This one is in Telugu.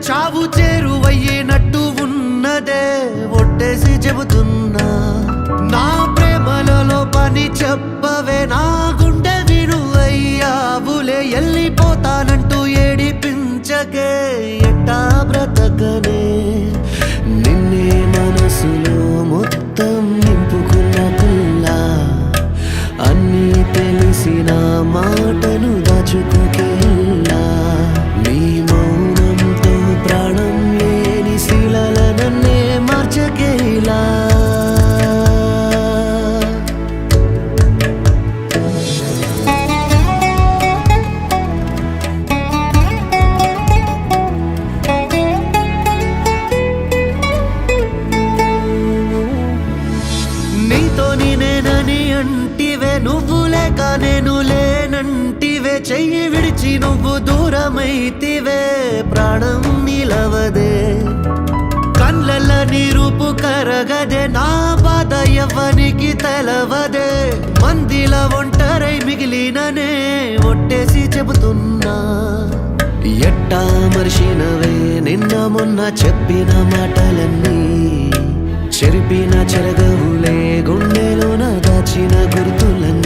చావు చేరువయ్యేనట్టు ఉన్నదే ఒట్టేసి చెబుతున్నా నా ప్రేమలలో పని చెప్పవే నా గుండె విను అయ్యావులే వెళ్ళిపోతానంటూ ఏడిపించకే ఎట్టా బ్రతకనే నిన్నే మనసులో మొత్తం నింపుకున్న పిల్ల అన్నీ తెలిసిన మాటను దాచుకోకేలా నీ మౌనంతో ప్రాణం లేని శిలల నన్నే మార్చకేలా అంటివే నువ్వు లేక నేను లేనంటివే చెయ్యి విడిచి నువ్వు దూరమైతివే ప్రాణం నిలవదే కళ్ళల్ల నీ రూపు కరగదే నా బాధ ఎవ్వనికి తెలవదే మందిల ఒంటరై మిగిలిననే ఒట్టేసి చెబుతున్నా ఎట్టా మర్చినవే నిన్న మొన్న చెప్పిన మాటలన్నీ చెరిపిన చెరగవులే గుండెలోన దాచిన గుర్తులన్నీ